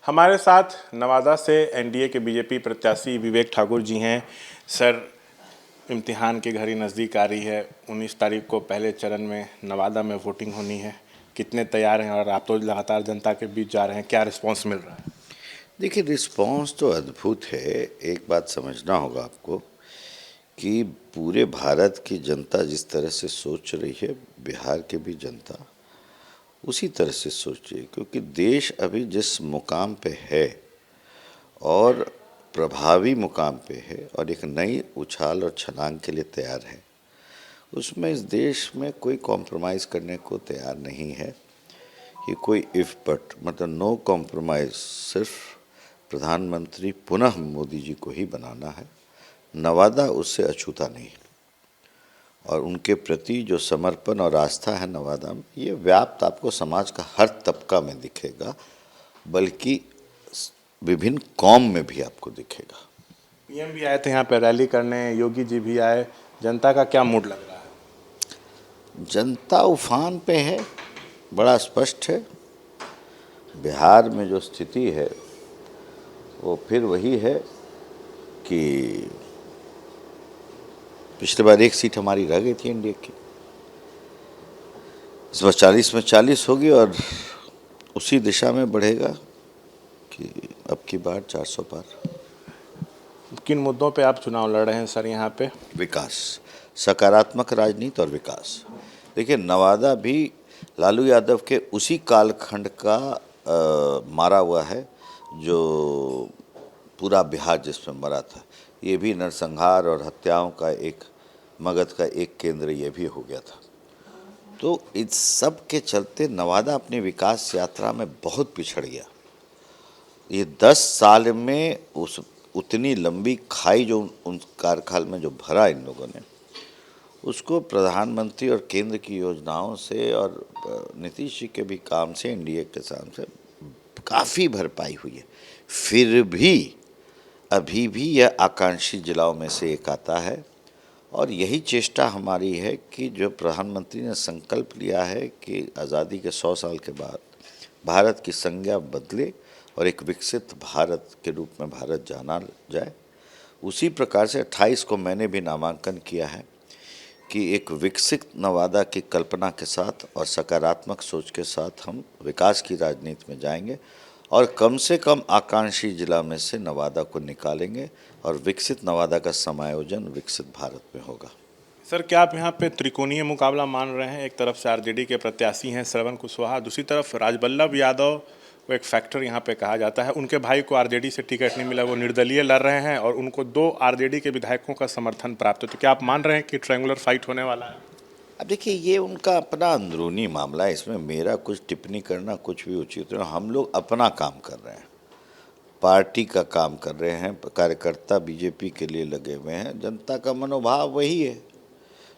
हमारे साथ नवादा से एनडीए के बीजेपी प्रत्याशी विवेक ठाकुर जी हैं। सर, इम्तिहान की घड़ी नज़दीक आ रही है। 19 तारीख को पहले चरण में नवादा में वोटिंग होनी है। कितने तैयार हैं और आप तो लगातार जनता के बीच जा रहे हैं, क्या रिस्पांस मिल रहा है? देखिए, रिस्पांस तो अद्भुत है। एक बात समझना होगा आपको कि पूरे भारत की जनता जिस तरह से सोच रही है, बिहार की भी जनता उसी तरह से सोच रही है, क्योंकि देश अभी जिस मुकाम पे है और प्रभावी मुकाम पे है और एक नई उछाल और छलांग के लिए तैयार है, उसमें इस देश में कोई कॉम्प्रोमाइज़ करने को तैयार नहीं है। ये कोई इफ बट मतलब नो कॉम्प्रोमाइज़, सिर्फ प्रधानमंत्री पुनः मोदी जी को ही बनाना है। नवादा उससे अछूता नहीं है और उनके प्रति जो समर्पण और आस्था है नवादा में, ये व्याप्त आपको समाज का हर तबका में दिखेगा, बल्कि विभिन्न कौम में भी आपको दिखेगा। पीएम भी आए थे यहाँ पे रैली करने, योगी जी भी आए। जनता का क्या मूड लग रहा है? जनता उफान पे है, बड़ा स्पष्ट है। बिहार में जो स्थिति है वो फिर वही है कि पिछली बार एक सीट हमारी रह गई थी एनडीए की, इस बार 40 में 40 होगी और उसी दिशा में बढ़ेगा कि अब की बार 400 पार। किन मुद्दों पे आप चुनाव लड़ रहे हैं सर यहाँ पे? विकास, सकारात्मक राजनीति और विकास। देखिए, नवादा भी लालू यादव के उसी कालखंड का मारा हुआ है जो पूरा बिहार जिसमें मरा था। ये भी नरसंहार और हत्याओं का एक मगध का एक केंद्र ये भी हो गया था। तो इस सब के चलते नवादा अपनी विकास यात्रा में बहुत पिछड़ गया। ये 10 साल में उस उतनी लंबी खाई जो उन कार्यकाल में जो भरा इन लोगों ने, उसको प्रधानमंत्री और केंद्र की योजनाओं से और नीतीश जी के भी काम से, एनडीए के काम से काफ़ी भरपाई हुई है। फिर भी अभी भी यह आकांक्षी जिलाओं में से एक आता है और यही चेष्टा हमारी है कि जो प्रधानमंत्री ने संकल्प लिया है कि आज़ादी के 100 साल के बाद भारत की संज्ञा बदले और एक विकसित भारत के रूप में भारत जाना जाए। उसी प्रकार से 28 को मैंने भी नामांकन किया है कि एक विकसित नवादा की कल्पना के साथ और सकारात्मक सोच के साथ हम विकास की राजनीति में जाएंगे और कम से कम आकांक्षी जिला में से नवादा को निकालेंगे और विकसित नवादा का समायोजन विकसित भारत में होगा। सर, क्या आप यहाँ पे त्रिकोणीय मुकाबला मान रहे हैं? एक तरफ से आरजेडी के प्रत्याशी हैं श्रवण कुशवाहा, दूसरी तरफ राजबल्लभ यादव को एक फैक्टर यहाँ पे कहा जाता है। उनके भाई को आरजेडी से टिकट नहीं मिला, वो निर्दलीय लड़ रहे हैं और उनको 2 आरजेडी के विधायकों का समर्थन प्राप्त है। तो क्या आप मान रहे हैं कि ट्रायंगुलर फाइट होने वाला है? अब देखिए, ये उनका अपना अंदरूनी मामला है, इसमें मेरा कुछ टिप्पणी करना कुछ भी उचित नहीं। हम लोग अपना काम कर रहे हैं, पार्टी का काम कर रहे हैं, कार्यकर्ता बीजेपी के लिए लगे हुए हैं, जनता का मनोभाव वही है।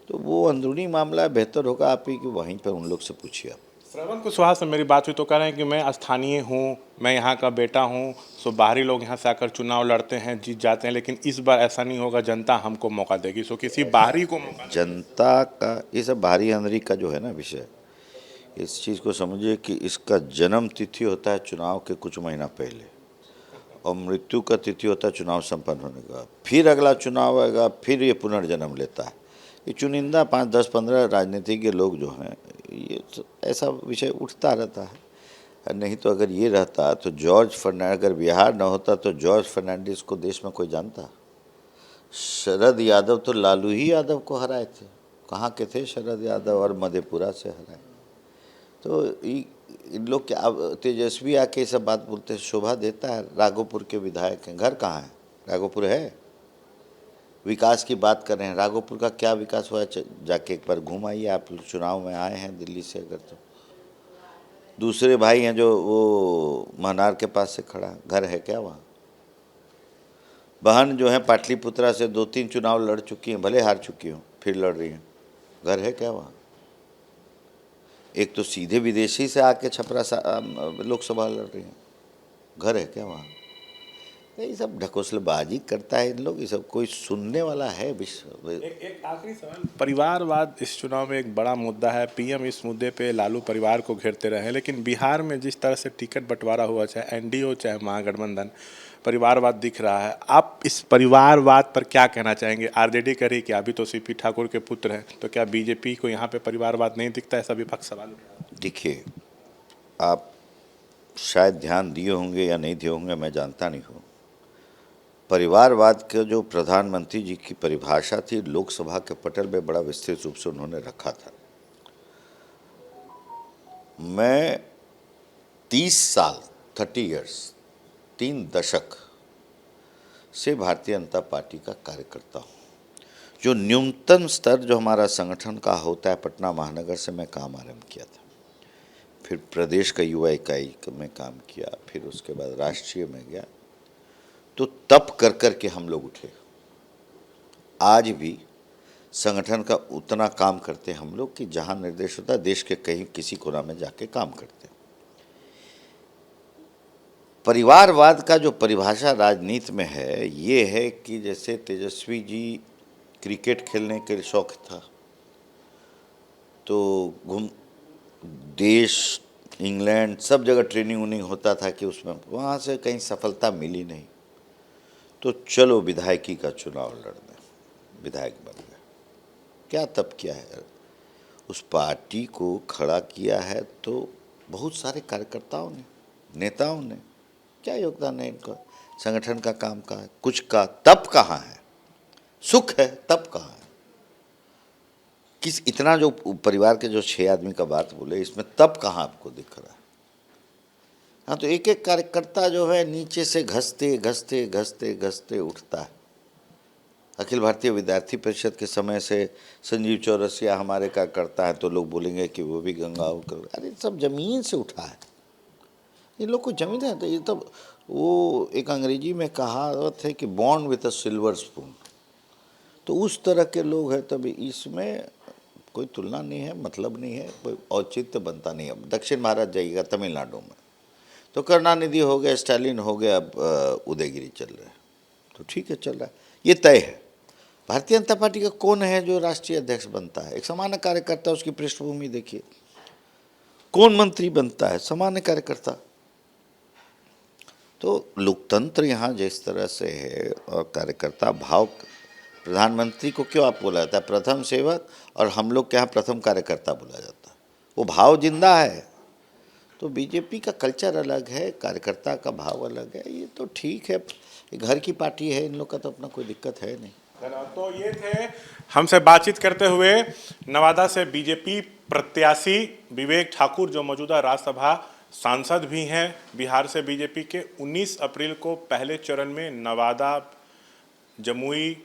तो वो अंदरूनी मामला बेहतर होगा आप ही कि वहीं पर उन लोग से पूछिए आप। श्रवण कुशवाहा से मेरी बात हुई तो कह रहे हैं कि मैं स्थानीय हूँ, मैं यहाँ का बेटा हूँ, सो बाहरी लोग यहाँ से आकर चुनाव लड़ते हैं, जीत जाते हैं, लेकिन इस बार ऐसा नहीं होगा, जनता हमको मौका देगी। सो किसी बाहरी को मौका नहीं। जनता का ये सब भारी अंदरी का जो है ना विषय, इस चीज़ को समझिए कि इसका जन्म तिथि होता है चुनाव के कुछ महीना पहले और मृत्यु का तिथि होता है चुनाव संपन्न होने का। फिर अगला चुनाव आएगा, फिर ये पुनर्जन्म लेता है। ये चुनिंदा 5, 10, 15 राजनीतिज्ञ लोग जो हैं, ये ऐसा विषय उठता रहता है। नहीं तो अगर ये रहता तो जॉर्ज फर्नांडिस, अगर बिहार न होता तो जॉर्ज फर्नांडिस को देश में कोई जानता? शरद यादव तो लालू ही यादव को हराए थे। कहाँ के थे शरद यादव? और मधेपुरा से हराए। तो इन लोग क्या, अब तेजस्वी आके ये सब बात बोलते हैं, शोभा देता है? राघोपुर के विधायक हैं, घर कहाँ है? राघोपुर है? विकास की बात कर रहे हैं, राघोपुर का क्या विकास हुआ है? जाके एक बार घूम आइए, आप चुनाव में आए हैं दिल्ली से अगर तो। दूसरे भाई हैं जो वो महनार के पास से खड़ा, घर है क्या वहाँ? बहन जो है पाटलिपुत्रा से 2-3 चुनाव लड़ चुकी हैं, भले हार चुकी हूँ, फिर लड़ रही हैं, घर है क्या वहाँ? एक तो सीधे विदेशी से आके छपरा लोकसभा लड़ रही हैं, घर है क्या वहाँ? ये सब ढकोसलेबाजी करता है इन लोग, ये सब कोई सुनने वाला है विश्व। एक आखिरी सवाल, परिवारवाद इस चुनाव में एक बड़ा मुद्दा है। पीएम इस मुद्दे पे लालू परिवार को घेरते रहे, लेकिन बिहार में जिस तरह से टिकट बंटवारा हुआ, चाहे एनडीए हो चाहे महागठबंधन, परिवारवाद दिख रहा है। आप इस परिवारवाद पर क्या कहना चाहेंगे? आरजेडी कह कि अभी तो सीपी ठाकुर के पुत्र हैं, तो क्या बीजेपी को यहाँ पे परिवारवाद नहीं दिखता? ऐसा विपक्ष सवाल उठा रहा है। देखिए, आप शायद ध्यान दिए होंगे या नहीं दिए होंगे, मैं जानता नहीं हूँ। परिवारवाद के जो प्रधानमंत्री जी की परिभाषा थी, लोकसभा के पटल में बड़ा विस्तृत रूप से उन्होंने रखा था। मैं 30 साल 30 इयर्स 3 दशक से भारतीय जनता पार्टी का कार्यकर्ता हूँ। जो न्यूनतम स्तर जो हमारा संगठन का होता है, पटना महानगर से मैं काम आरंभ किया था, फिर प्रदेश का युवा इकाई में काम किया, फिर उसके बाद राष्ट्रीय में गया। तो तप कर कर के हम लोग उठे। आज भी संगठन का उतना काम करते हैं हम लोग कि जहां निर्देश होता है देश के कहीं किसी कोना में जाके काम करते हैं। परिवारवाद का जो परिभाषा राजनीति में है, ये है कि जैसे तेजस्वी जी क्रिकेट खेलने के शौक था, तो देश, इंग्लैंड, सब जगह ट्रेनिंग उनिंग होता था कि उसमें वहाँ से कहीं सफलता मिली नहीं, तो चलो विधायकी का चुनाव लड़ने, विधायक बन गए। क्या तब किया है? उस पार्टी को खड़ा किया है, तो बहुत सारे कार्यकर्ताओं ने, नेताओं ने, क्या योगदान है इनका? संगठन का काम कहाँ है? कुछ का तब कहाँ है? सुख है, तब कहाँ है? किस इतना जो परिवार के जो 6 आदमी का बात बोले, इसमें तब कहाँ आपको दिख रहा है? हाँ, तो एक एक कार्यकर्ता जो है नीचे से घसते घसते घसते घसते उठता है। अखिल भारतीय विद्यार्थी परिषद के समय से संजीव चौरसिया हमारे कार्यकर्ता है, तो लोग बोलेंगे कि वो भी गंगा होकर, अरे सब जमीन से उठा है। ये लोग को जमीन है, तो ये तब वो एक अंग्रेजी में कहावत है कि born with a silver spoon, तो उस तरह के लोग हैं। तब इसमें कोई तुलना नहीं है, मतलब नहीं है, कोई औचित्य बनता नहीं है। दक्षिण भारत जाइएगा, तमिलनाडु में तो करुणानिधि हो गया, स्टालिन हो गया, अब उदयगिरी चल रहा है, तो ठीक है, चल रहा है, ये तय है। भारतीय जनता पार्टी का कौन है जो राष्ट्रीय अध्यक्ष बनता है? एक सामान्य कार्यकर्ता, उसकी पृष्ठभूमि देखिए। कौन मंत्री बनता है? सामान्य कार्यकर्ता। तो लोकतंत्र यहाँ जिस तरह से है, और कार्यकर्ता भाव, प्रधानमंत्री को क्यों आप बोला जाता है प्रथम सेवक, और हम लोग के यहाँ प्रथम कार्यकर्ता बोला जाता है? वो भाव जिंदा है। तो बीजेपी का कल्चर अलग है, कार्यकर्ता का भाव अलग है, ये तो ठीक है, ये घर की पार्टी है, इन लोग का तो अपना कोई दिक्कत है नहीं। तो ये थे हमसे बातचीत करते हुए नवादा से बीजेपी प्रत्याशी विवेक ठाकुर, जो मौजूदा राज्यसभा सांसद भी हैं बिहार से बीजेपी के। 19 अप्रैल को पहले चरण में नवादा, जमुई,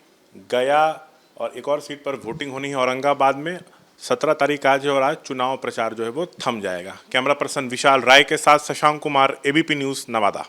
गया और एक और सीट पर वोटिंग होनी है औरंगाबाद में। 17 तारीख आज है और आज चुनाव प्रचार जो है वो थम जाएगा। कैमरा पर्सन विशाल राय के साथ शशांक कुमार, एबीपी न्यूज़, नवादा।